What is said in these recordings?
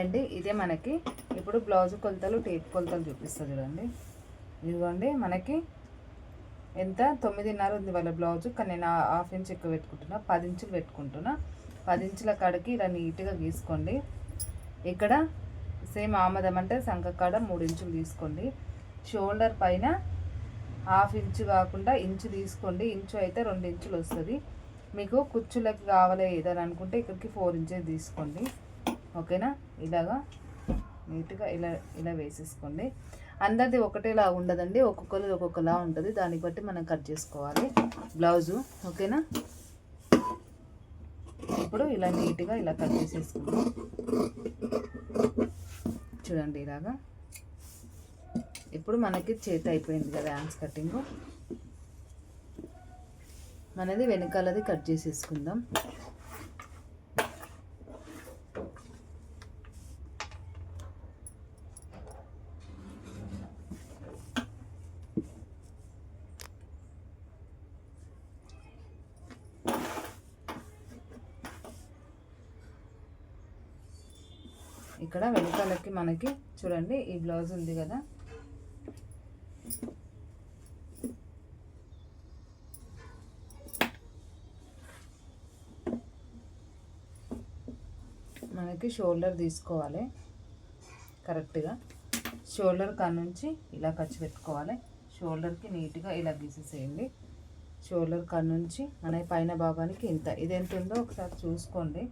అండి ఇదే మనకి ఇప్పుడు బ్లౌజ్ కొలతలు టేప్ కొలతలు చూపిస్తుంది చూడండి. ఇదిగోండి మనకి ఎంత 9:30 ఉంది వాళ్ళ బ్లౌజు, కానీ నేను ½ ఇంచ్ ఎక్కువ పెట్టుకుంటున్నా, 10 ఇంచులు పెట్టుకుంటున్నా. 10 ఇంచుల కాడకి ఇలా నీట్గా గీసుకోండి. ఇక్కడ సేమ్ ఆమదం అంటే సంఖ కాడ 3 ఇంచులు తీసుకోండి. షోల్డర్ పైన ½ ఇంచు కాకుండా ఇంచు తీసుకోండి. ఇంచు అయితే 2 ఇంచులు వస్తుంది. మీకు కుచ్చులకి కావాలి ఏదని అనుకుంటే ఇక్కడికి 4 ఇంచెస్ తీసుకోండి. ఓకేనా? ఇలాగా నీట్గా ఇలా వేసేసుకోండి. అందరిది ఒకటేలా ఉండదండి, ఒక్కొక్కరిది ఒక్కొక్కలా ఉంటుంది. దాన్ని బట్టి మనం కట్ చేసుకోవాలి బ్లౌజు. ఓకేనా? ఇప్పుడు ఇలా నీట్గా ఇలా కట్ చేసేసుకుందాం. చూడండి ఇలాగా. ఇప్పుడు మనకి చేతి అయిపోయింది కదా హ్యాండ్స్ కటింగ్. మనది వెనకాలది కట్ చేసేసుకుందాం. ఇక్కడ వెనకాలకి మనకి చూడండి ఈ బ్లౌజ్ ఉంది కదా, మనకి షోల్డర్ తీసుకోవాలి కరెక్ట్గా. షోల్డర్ కాడ నుంచి ఇలా ఖర్చు పెట్టుకోవాలి. షోల్డర్కి నీట్గా ఇలా గీసేసేయండి. షోల్డర్ కాడ నుంచి మన పైన భాగానికి ఇంత, ఇది ఎంత ఉందో ఒకసారి చూసుకోండి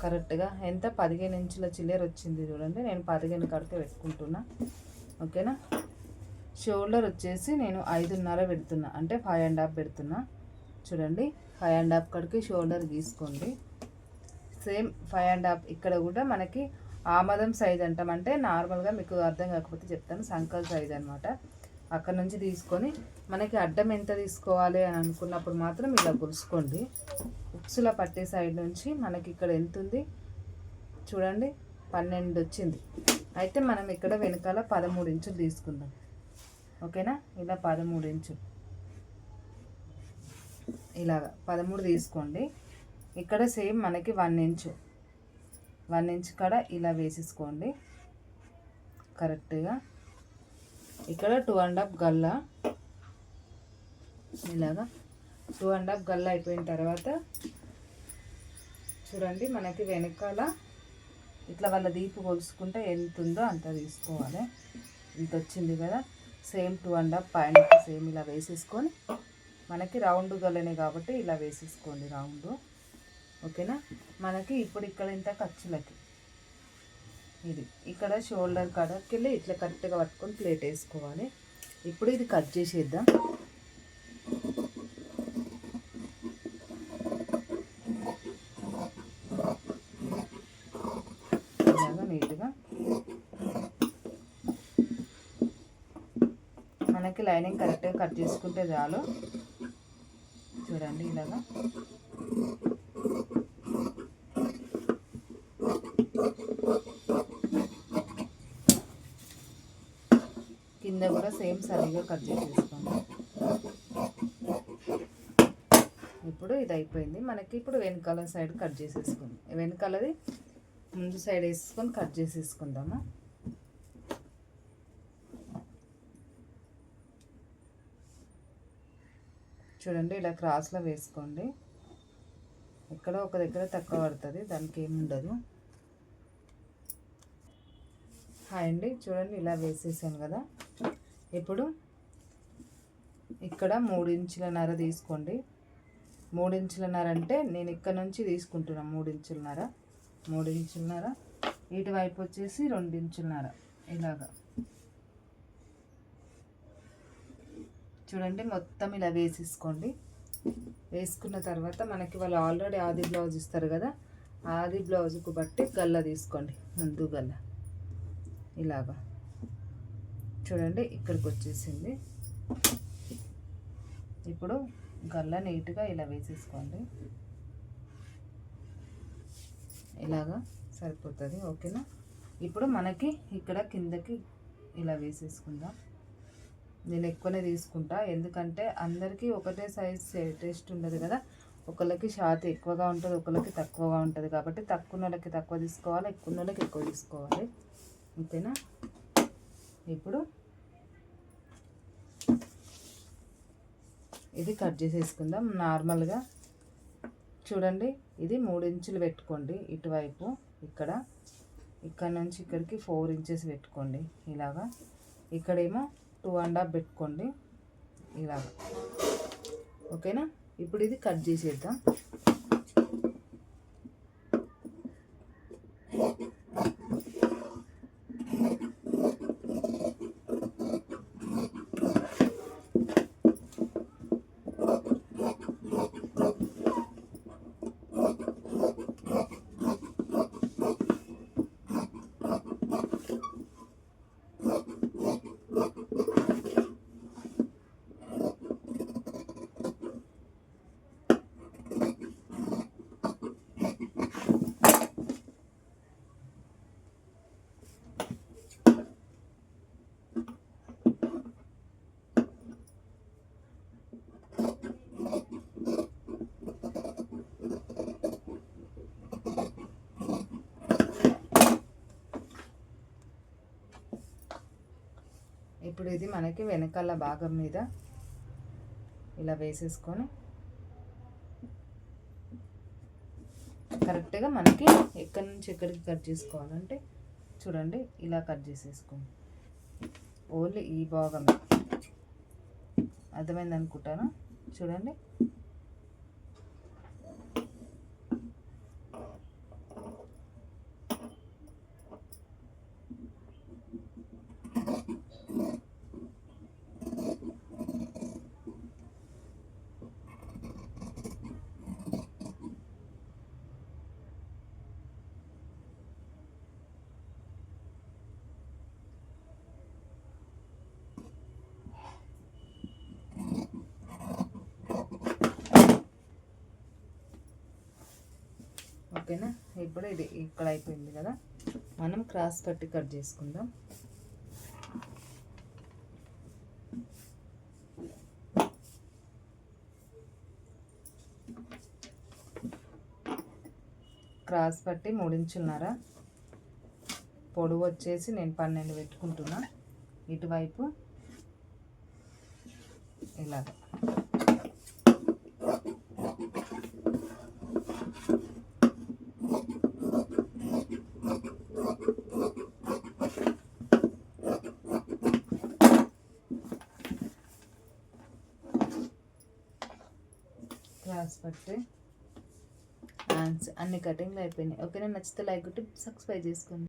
కరెక్ట్గా. ఎంత 15 ఇంచుల చిల్లర వచ్చింది చూడండి. నేను 15 కడితే పెట్టుకుంటున్నా. ఓకేనా? షోల్డర్ వచ్చేసి నేను 5.5 పెడుతున్నా, అంటే 5.5 పెడుతున్నా. చూడండి 5.5 కడికి షోల్డర్ గీసుకోండి. సేమ్ 5.5 ఇక్కడ కూడా మనకి ఆమదం సైజ్ అంటాం, అంటే నార్మల్గా మీకు అర్థం కాకపోతే చెప్తాను, సంకల్ సైజ్ అనమాట. అక్కడ నుంచి తీసుకొని మనకి అడ్డం ఎంత తీసుకోవాలి అని అనుకున్నప్పుడు మాత్రం ఇలా గులుసుకోండి. ఉక్సుల పట్టే సైడ్ నుంచి మనకి ఇక్కడ ఎంత ఉంది చూడండి, 12 వచ్చింది. అయితే మనం ఇక్కడ వెనకాల 13 ఇంచులు తీసుకుందాం. ఓకేనా? ఇలా 13 ఇంచులు ఇలాగా 13 తీసుకోండి. ఇక్కడ సేమ్ మనకి 1 ఇంచు కాడ ఇలా వేసేసుకోండి కరెక్ట్గా. ఇక్కడ 2.5 గల్ల, ఇలాగా 2.5 గల్ల అయిపోయిన తర్వాత చూడండి మనకి వెనకాల ఇట్లా వాళ్ళ దీపు కొలుసుకుంటే ఎంత ఉందో అంత తీసుకోవాలి. ఇంత వచ్చింది కదా. సేమ్ 2.5 పైన సేమ్ ఇలా వేసేసుకొని, మనకి రౌండ్ గల్లనే కాబట్టి ఇలా వేసేసుకోండి రౌండ్. ఓకేనా? మనకి ఇప్పుడు ఇక్కడ ఇంత ఖర్చులకి ఇది ఇక్కడ షోల్డర్ కాడకి వెళ్ళి ఇట్లా కరెక్ట్గా పట్టుకొని ప్లేట్ వేసుకోవాలి. ఇప్పుడు ఇది కట్ చేసేద్దాం. ఇలాగా నీట్గా మనకి లైనింగ్ కరెక్ట్గా కట్ చేసుకుంటే చాలు. చూడండి ఇలాగా కింద కూడా సేమ్ సరిగా కట్ చేసేసుకోండి. ఇప్పుడు ఇది అయిపోయింది మనకి. ఇప్పుడు వెనకాల సైడ్ కట్ చేసేసుకుందాం. వెనకాలది ముందు సైడ్ వేసుకొని కట్ చేసేసుకుందాము. చూడండి ఇలా క్రాస్లో వేసుకోండి. ఇక్కడ ఒక దగ్గర తక్కువ పడుతుంది, దానికి ఏమి ఉండదు. హాయ్ అండి, చూడండి ఇలా వేసేసాను కదా. ఇప్పుడు ఇక్కడ 3.5 ఇంచుల తీసుకోండి. 3.5 ఇంచుల అంటే నేను ఇక్కడ నుంచి తీసుకుంటున్నా 3.5 ఇంచుల. ఇటువైపు వచ్చేసి 2 ఇంచుల. ఇలాగా చూడండి మొత్తం ఇలా వేసేసుకోండి. వేసుకున్న తర్వాత మనకి వాళ్ళు ఆల్రెడీ ఆది బ్లౌజ్ ఇస్తారు కదా, ఆది బ్లౌజుకు బట్టి గల్ల తీసుకోండి. ముందు గల్ల ఇలాగా చూడండి ఇక్కడికి వచ్చేసింది. ఇప్పుడు గల్ల నీట్గా ఇలా వేసేసుకోండి. ఇలాగా సరిపోతుంది. ఓకేనా? ఇప్పుడు మనకి ఇక్కడ కిందకి ఇలా వేసేసుకుందాం. నేను ఎక్కువనే తీసుకుంటా, ఎందుకంటే అందరికీ ఒకటే సైజ్ టేస్ట్ ఉండదు కదా. ఒకళ్ళకి ఛాతీ ఎక్కువగా ఉంటుంది, ఒకళ్ళకి తక్కువగా ఉంటుంది. కాబట్టి తక్కువ వాళ్ళకి తక్కువ తీసుకోవాలి, ఎక్కువ వాళ్ళకి ఎక్కువ తీసుకోవాలి. ఓకేనా? ఇప్పుడు ఇది కట్ చేసేసుకుందాం. నార్మల్గా చూడండి, ఇది 3 ఇంచులు పెట్టుకోండి ఇటువైపు. ఇక్కడ నుంచి ఇక్కడికి 4 ఇంచెస్ పెట్టుకోండి ఇలాగా. ఇక్కడేమో 2.5 పెట్టుకోండి ఇలాగా. ఓకేనా? ఇప్పుడు ఇది కట్ చేసేద్దాం. ఇప్పుడు ఇది మనకి వెనకాల భాగం మీద ఇలా వేసేసుకొని కరెక్ట్గా మనకి ఎక్కడి నుంచి ఎక్కడికి కట్ చేసుకోవాలంటే చూడండి ఇలా కట్ చేసేసుకోండి. ఓన్లీ ఈ భాగమే. అర్థమైంది అనుకుంటాను. చూడండి, ఓకేనా? ఇప్పుడు ఇది ఇక్కడ అయిపోయింది కదా, మనం క్రాస్ పట్టి కట్ చేసుకుందాం. క్రాస్ పట్టి 3 ఇంచులున్నర, పొడవు వచ్చేసి నేను 12 పెట్టుకుంటున్నా. ఇటువైపు ఇలాగ క్రాస్ పట్టి హ్యాండ్స్ అన్ని కటింగ్లు అయిపోయినాయి. ఓకేనా? నచ్చితే లైక్ కొట్టి సబ్స్క్రైబ్ చేసుకోండి.